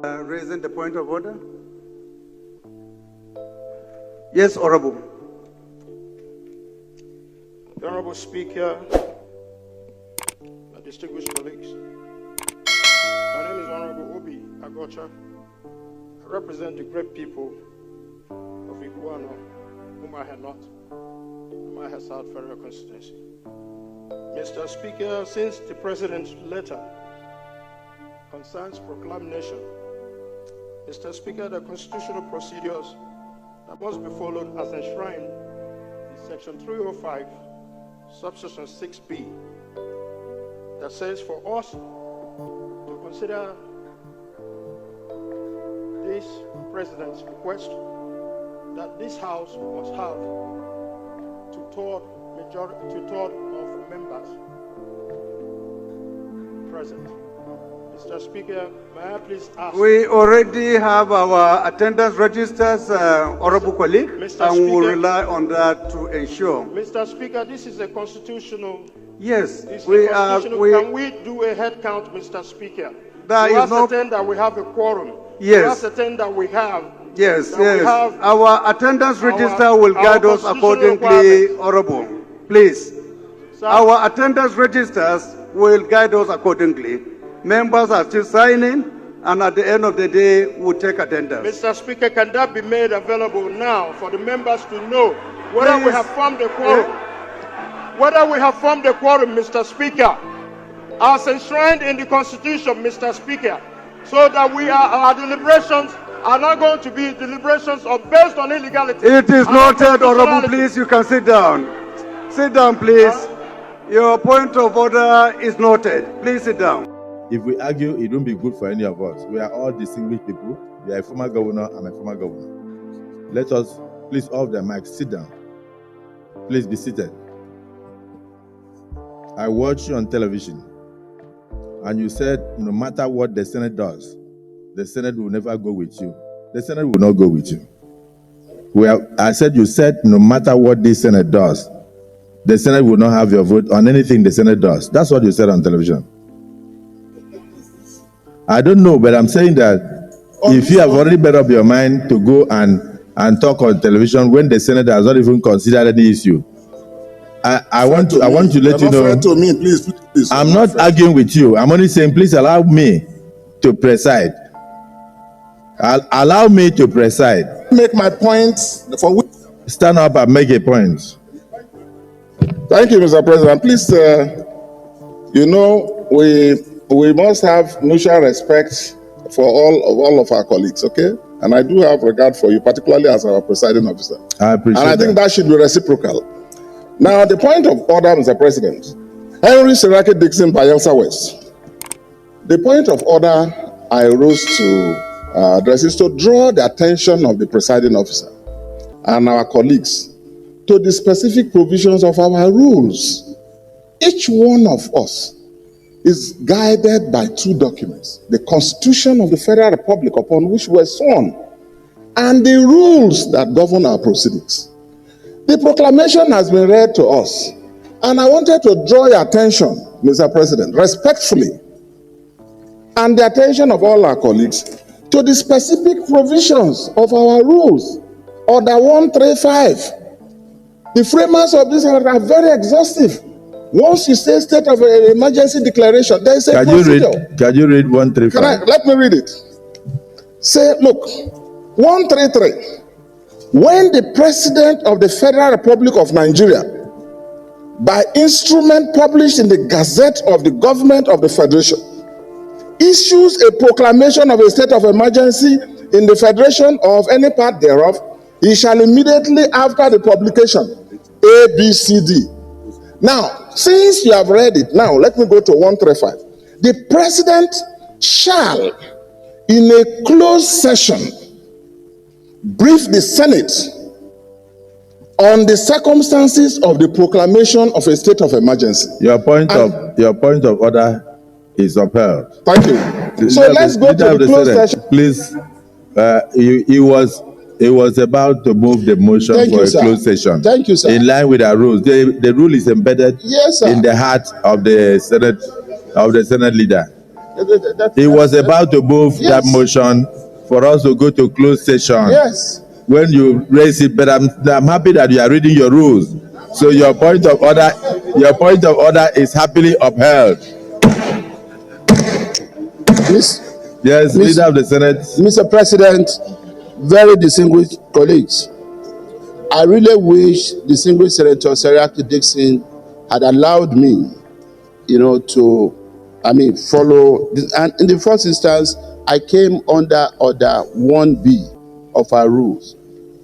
Raising the point of order. Yes, Honorable. The Honorable Speaker, my distinguished colleagues, my name is Honorable Obi Agocha. I represent the great people of Iguano, whom I had not, whom I had South Federal Constituency. Mr. Speaker, since the President's letter concerns proclamation, Mr. Speaker, the constitutional procedures that must be followed as enshrined in Section 305, Subsection 6B, that says for us to consider this President's request that this House must have two-thirds of members present. Mr. Speaker, may I please ask... We already have our attendance registers, Honorable colleague, and we will rely on that to ensure. Mr. Speaker, this is a constitutional... Yes, Can we do a head count, Mr. Speaker? That we is not... ascertain that we have a quorum. Yes. We ascertain that we have... Yes, yes. Our attendance register will guide us accordingly, Honorable. Please. Sir? Our attendance registers will guide us accordingly. Members are still signing, and at the end of the day, we'll take attendance. Mr. Speaker, can that be made available now for the members to know whether we have formed a quorum? Whether we have formed a quorum, Mr. Speaker, as enshrined in the Constitution, Mr. Speaker, so that our deliberations are not going to be deliberations based on illegality. It is noted, Honorable. Please, you can sit down. Sit down, please. Your point of order is noted. Please sit down. If we argue, it won't be good for any of us. We are all distinguished people. You are a former governor, I'm a former governor. Let us, please, off the mic, sit down. Please be seated. I watched you on television, and you said no matter what the Senate does, the Senate will never go with you. The Senate will not go with you. You said no matter what the Senate does, the Senate will not have your vote on anything the Senate does. That's what you said on television. I don't know, but I'm saying that if you have already made up your mind to go and talk on television when the Senate has not even considered any issue, I want to let you know. To me, please. I'm not arguing with you. I'm only saying, please allow me to preside. Allow me to preside. Make my points for which... Stand up and make a point. Thank you, Mr. President. Please, we must have mutual respect for all of our colleagues, okay? And I do have regard for you, particularly as our presiding officer. I appreciate And I think that should be reciprocal. Now, the point of order, Mr. President, Henry Siraki Dixon, Bayelsa West. The point of order I rose to address is to draw the attention of the presiding officer and our colleagues to the specific provisions of our rules. Each one of us is guided by two documents: the Constitution of the Federal Republic, upon which we were sworn, and the rules that govern our proceedings. The proclamation has been read to us, and I wanted to draw your attention, Mr. President, respectfully, and the attention of all our colleagues, to the specific provisions of our rules. Order 135. The framers of this are very exhaustive. Once you say state of emergency declaration, there is a procedure. Can you read 135? Let me read it. Say, look, 133. When the President of the Federal Republic of Nigeria, by instrument published in the Gazette of the Government of the Federation, issues a proclamation of a state of emergency in the Federation or of any part thereof, he shall immediately after the publication, A, B, C, D. Now, since you have read it, now let me go to 135. The President shall, in a closed session, brief the Senate on the circumstances of the proclamation of a state of emergency. Your point of order is upheld. Thank you. So let's go to the closed session. Please, he was about to move the motion for a closed session. Thank you, sir. In line with our rules. The rule is embedded in the heart of the Senate leader. He was about to move that Yes. motion for us to go to closed session. Yes. When you raise it, but I'm happy that you are reading your rules. So your point of order is happily upheld. Yes, Leader of the Senate. Mr. President, very distinguished colleagues, I really wish distinguished Senator Seriake Dickson had allowed me, to, follow this. And in the first instance, I came under Order 1B of our rules,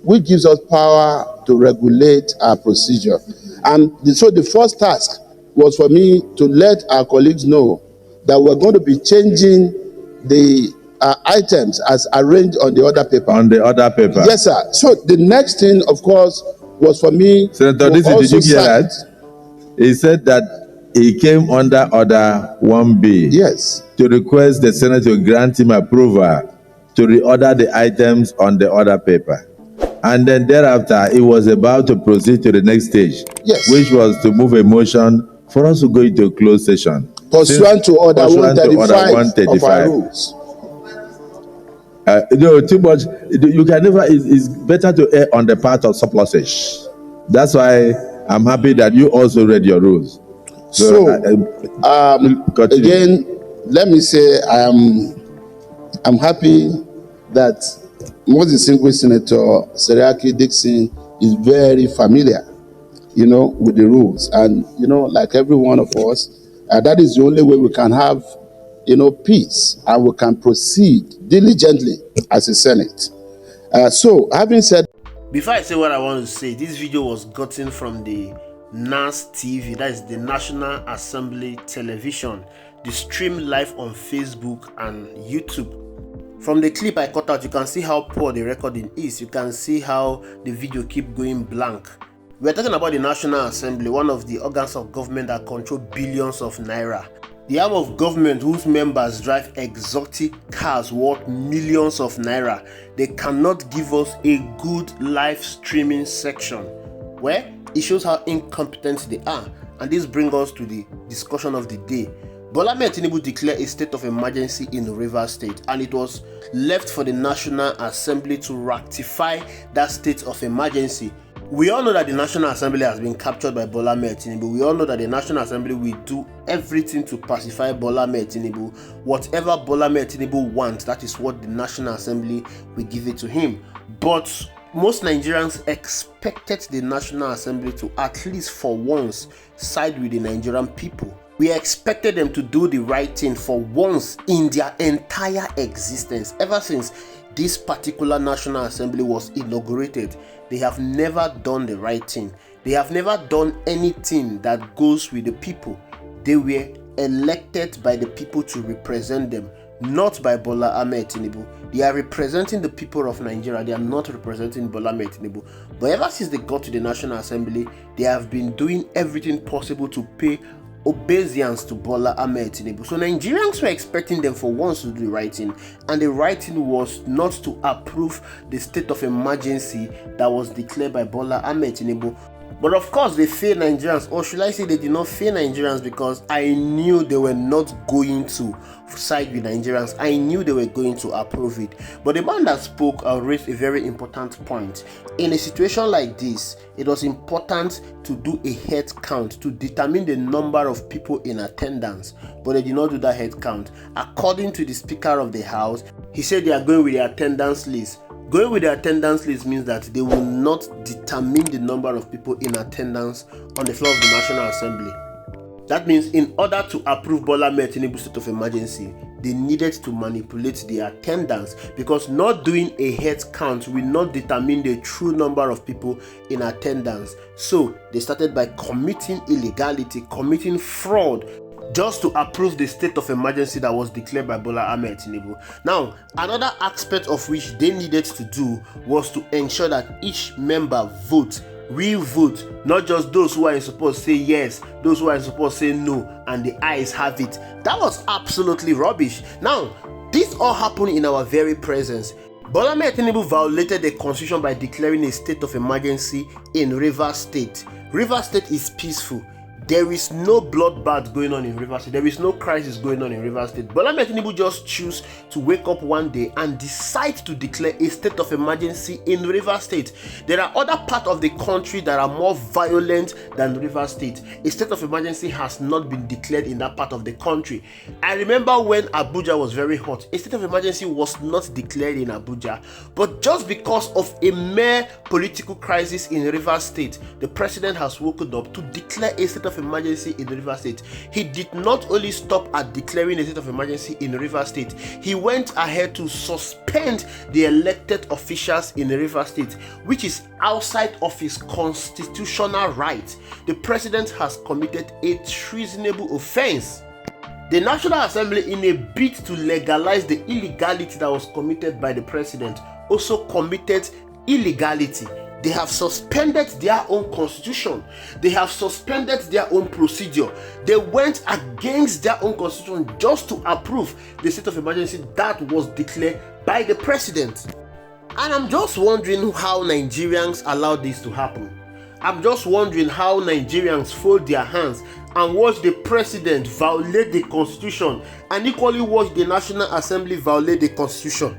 which gives us power to regulate our procedure. And so the first task was for me to let our colleagues know that we're going to be changing the items as arranged on the order paper. On the order paper. Yes, sir. So the next thing, of course, was for me Senator to Dixon, did you hear that? He said that he came under Order 1B. Yes. To request the Senate to grant him approval to reorder the items on the order paper. And then thereafter, he was about to proceed to the next stage, yes, which was to move a motion for us to go into a closed session. Pursuant to Order 135 of our rules. Too much. You can never. It's better to err on the part of surplusage. That's why I'm happy that you also read your rules. So again, let me say I'm happy that most distinguished Senator Seriake Dickson is very familiar, with the rules, and like every one of us, that is the only way we can have, peace, and we can proceed diligently as a Senate. So, having said, before I say what I want to say, this video was gotten from the NAS TV, that is the National Assembly Television. The stream live on Facebook and YouTube. From the clip I cut out, you can see how poor the recording is. You can see how the video keep going blank. We're talking about the National Assembly, one of the organs of government that control billions of naira. The arm of government whose members drive exotic cars worth millions of naira. They cannot give us a good live streaming section. Where it shows how incompetent they are. And this brings us to the discussion of the day. Bola Ahmed Tinubu declared a state of emergency in Rivers State, and it was left for the National Assembly to ratify that state of emergency. We all know that the National Assembly has been captured by Bola Ahmed Tinubu. We all know that the National Assembly will do everything to pacify Bola Ahmed Tinubu. Whatever Bola Ahmed Tinubu wants, that is what the National Assembly will give it to him. But most Nigerians expected the National Assembly to at least for once side with the Nigerian people. We expected them to do the right thing for once in their entire existence. Ever since this particular National Assembly was inaugurated, they have never done the right thing. They have never done anything that goes with the people. They were elected by the people to represent them, not by Bola Ahmed Tinubu. They are representing the people of Nigeria. They are not representing Bola Ahmed Tinubu. But ever since they got to the National Assembly, they have been doing everything possible to pay obeisance to Bola Ahmed Tinubu. So Nigerians were expecting them for once to do the right thing, and the right thing was not to approve the state of emergency that was declared by Bola Ahmed Tinubu. But of course they failed Nigerians, or should I say they did not fail Nigerians, because I knew they were not going to side with Nigerians. I knew they were going to approve it. But the man that spoke raised a very important point. In a situation like this, it was important to do a head count to determine the number of people in attendance, but they did not do that head count. According to the Speaker of the House, he said they are going with the attendance list. Going with the attendance list means that they will not determine the number of people in attendance on the floor of the National Assembly. That means in order to approve Bola Ahmed Tinubu's state of emergency, they needed to manipulate the attendance, because not doing a head count will not determine the true number of people in attendance. So they started by committing illegality, committing fraud, just to approve the state of emergency that was declared by Bola Ahmed Tinubu. Now, another aspect of which they needed to do was to ensure that each member votes, re-vote, not just those who are supposed to say yes, those who are supposed to say no, and the ayes have it. That was absolutely rubbish. Now, this all happened in our very presence. Bola Ahmed Tinubu violated the constitution by declaring a state of emergency in Rivers State. Rivers State is peaceful. There is no bloodbath going on in Rivers State. There is no crisis going on in Rivers State. Bola Tinubu just choose to wake up one day and decide to declare a state of emergency in Rivers State. There are other parts of the country that are more violent than Rivers State. A state of emergency has not been declared in that part of the country. I remember when Abuja was very hot, a state of emergency was not declared in Abuja. But just because of a mere political crisis in Rivers State, the president has woken up to declare a state of emergency in Rivers State. He did not only stop at declaring a state of emergency in Rivers State, he went ahead to suspend the elected officials in Rivers State, which is outside of his constitutional right. The president has committed a treasonable offense. The National Assembly, in a bid to legalize the illegality that was committed by the president, also committed illegality. They have suspended their own constitution. They have suspended their own procedure. They went against their own constitution just to approve the state of emergency that was declared by the president. And I'm just wondering how Nigerians allowed this to happen. I'm just wondering how Nigerians fold their hands and watch the president violate the constitution and equally watch the National Assembly violate the constitution.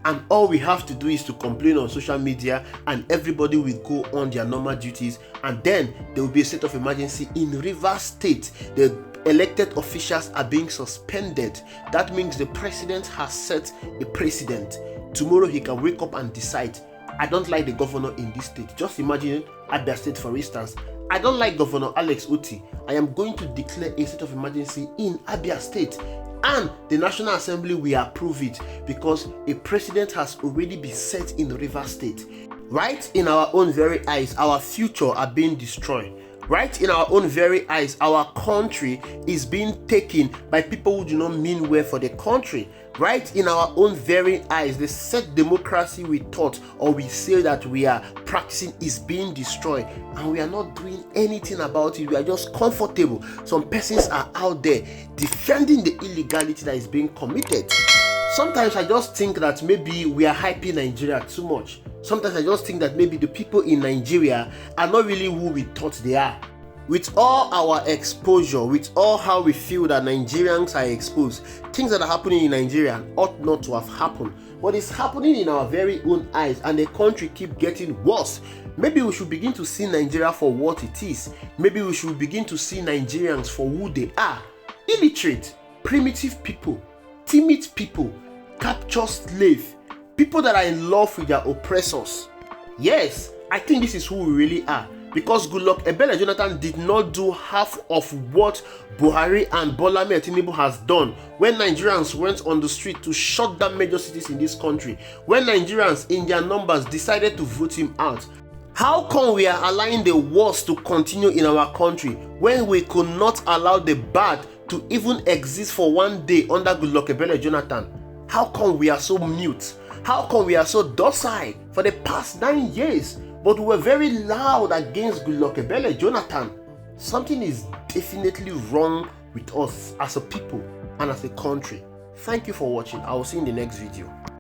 And all we have to do is to complain on social media and everybody will go on their normal duties, and then there will be a state of emergency in Rivers State. The elected officials are being suspended. That means the president has set a precedent. Tomorrow he can wake up and decide, I don't like the governor in this state. Just imagine Abia State, for instance. I don't like Governor Alex Uti. I am going to declare a state of emergency in Abia State. And the National Assembly will approve it because a precedent has already been set in Rivers State. Right in our own very eyes, our future are being destroyed. Right in our own very eyes, our country is being taken by people who do not mean well for the country. Right in our own very eyes, the set democracy we thought or we say that we are practicing is being destroyed, and we are not doing anything about it. We are just comfortable. Some persons are out there defending the illegality that is being committed. Sometimes I just think that maybe we are hyping Nigeria too much. Sometimes I just think that maybe the people in Nigeria are not really who we thought they are. With all our exposure, with all how we feel that Nigerians are exposed, things that are happening in Nigeria ought not to have happened. But it's happening in our very own eyes, and the country keeps getting worse. Maybe we should begin to see Nigeria for what it is. Maybe we should begin to see Nigerians for who they are. Illiterate, primitive people, timid people, captured slave, people that are in love with their oppressors. Yes, I think this is who we really are. Because Goodluck Ebele Jonathan did not do half of what Buhari and Bola Tinubu has done when Nigerians went on the street to shut down major cities in this country, when Nigerians in their numbers decided to vote him out. How come we are allowing the worst to continue in our country when we could not allow the bad to even exist for one day under Goodluck Ebele Jonathan? How come we are so mute? How come we are so docile for the past 9 years? But we were very loud against Goodluck Ebele Jonathan. Something is definitely wrong with us as a people and as a country. Thank you for watching. I will see you in the next video.